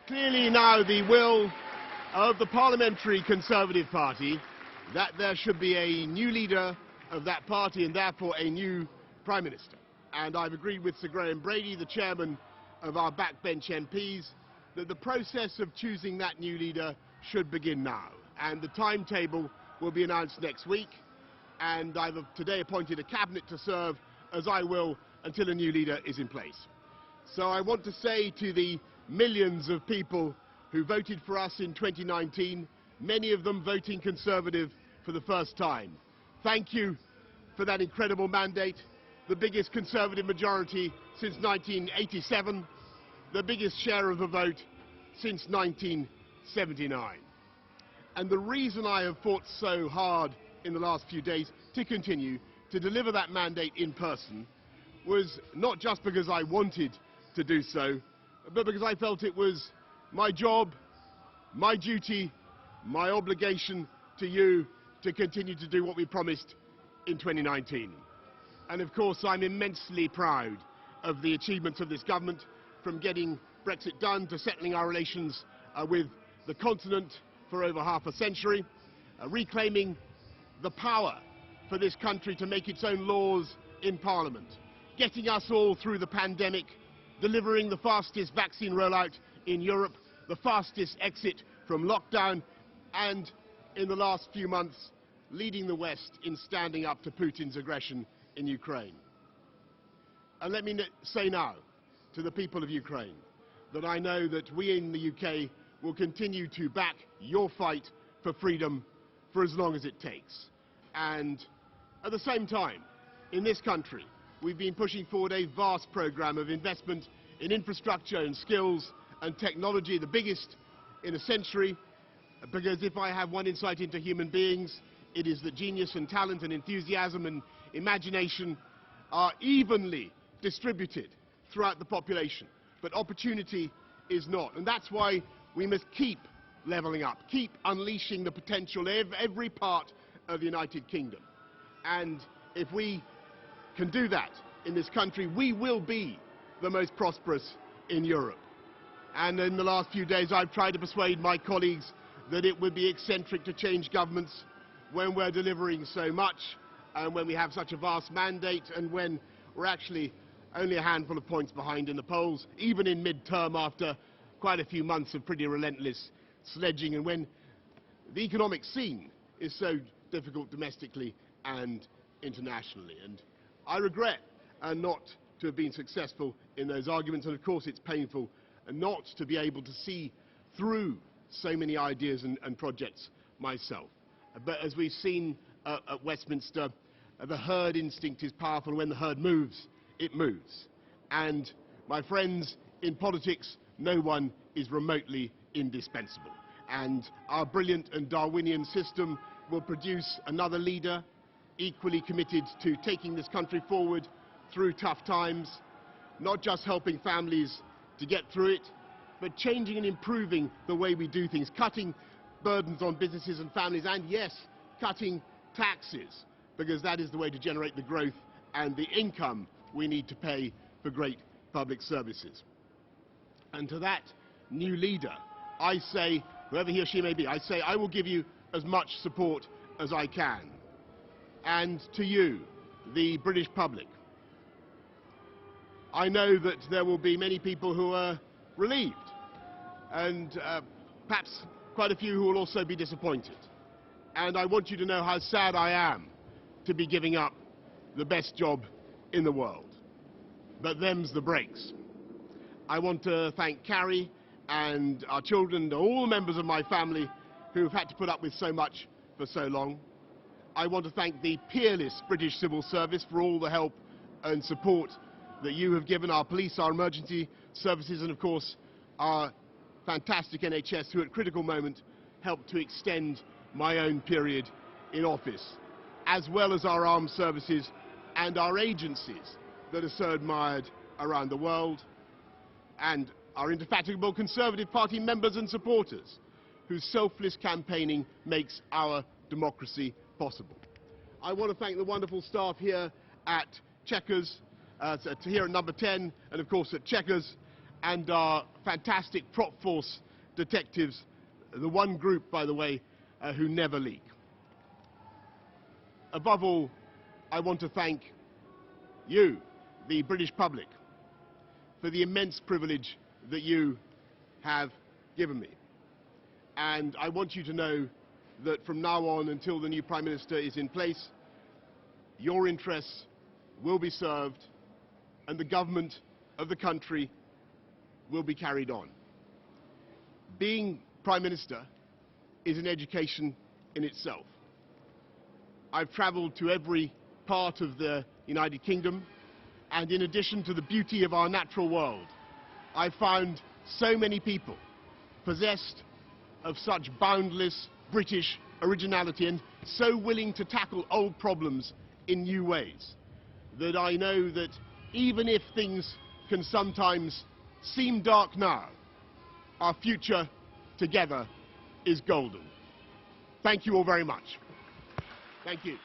clearly now the will of the Parliamentary Conservative Party that there should be a new leader of that party and therefore a new Prime Minister. And I've agreed with Sir Graham Brady, the chairman of our backbench MPs, that the process of choosing that new leader should begin now. And the timetable will be announced next week. And I've today appointed a cabinet to serve, as I will, until a new leader is in place. So I want to say to the millions of people who voted for us in 2019, many of them voting Conservative for the first time, thank you for that incredible mandate, the biggest Conservative majority since 1987, the biggest share of the vote since 1979. And the reason I have fought so hard in the last few days to continue to deliver that mandate in person was not just because I wanted to do so, but because I felt it was my job, my duty, my obligation to you to continue to do what we promised in 2019. And of course I'm immensely proud of the achievements of this government, from getting Brexit done to settling our relations with the continent for over half a century, reclaiming the power for this country to make its own laws in Parliament, getting us all through the pandemic, delivering the fastest vaccine rollout in Europe, the fastest exit from lockdown, and in the last few months leading the West in standing up to Putin's aggression in Ukraine. And let me say now to the people of Ukraine that I know that we in the UK will continue to back your fight for freedom for as long as it takes. And at the same time, in this country, we've been pushing forward a vast programme of investment in infrastructure and skills and technology, the biggest in a century, because if I have one insight into human beings, it is that genius and talent and enthusiasm and imagination are evenly distributed throughout the population, but opportunity is not. And that's why we must keep levelling up, keep unleashing the potential of every part of the United Kingdom. And if we can do that in this country, we will be the most prosperous in Europe. And in the last few days I've tried to persuade my colleagues that it would be eccentric to change governments when we're delivering so much and when we have such a vast mandate and when we're actually only a handful of points behind in the polls, even in mid-term after quite a few months of pretty relentless sledging, and when the economic scene is so difficult domestically and internationally. And I regret not to have been successful in those arguments, and of course it's painful not to be able to see through so many ideas and projects myself. But as we've seen at Westminster, the herd instinct is powerful, and when the herd moves, it moves. And my friends, in politics, no one is remotely indispensable. And our brilliant and Darwinian system will produce another leader equally committed to taking this country forward through tough times, not just helping families to get through it, but changing and improving the way we do things, cutting burdens on businesses and families, and yes, cutting taxes, because that is the way to generate the growth and the income we need to pay for great public services. And to that new leader, I say, whoever he or she may be, I say I will give you as much support as I can. And to you, the British public, I know that there will be many people who are relieved, and perhaps quite a few who will also be disappointed. And I want you to know how sad I am to be giving up the best job in the world. But them's the breaks. I want to thank Carrie and our children and all the members of my family who have had to put up with so much for so long. I want to thank the peerless British Civil Service for all the help and support that you have given our police, our emergency services, and of course our fantastic NHS, who at critical moment helped to extend my own period in office, as well as our armed services and our agencies that are so admired around the world, and our indefatigable Conservative Party members and supporters whose selfless campaigning makes our democracy possible. I want to thank the wonderful staff here at Chequers, here at Number 10, and of course at Chequers, and our fantastic prop force detectives, the one group, by the way, who never leak. Above all, I want to thank you, the British public, for the immense privilege that you have given me. And I want you to know that from now on until the new Prime Minister is in place, your interests will be served and the government of the country will be carried on. Being Prime Minister is an education in itself. I've travelled to every part of the United Kingdom, and in addition to the beauty of our natural world, I've found so many people possessed of such boundless British originality and so willing to tackle old problems in new ways that I know that even if things can sometimes seem dark now, our future together is golden. Thank you all very much. Thank you.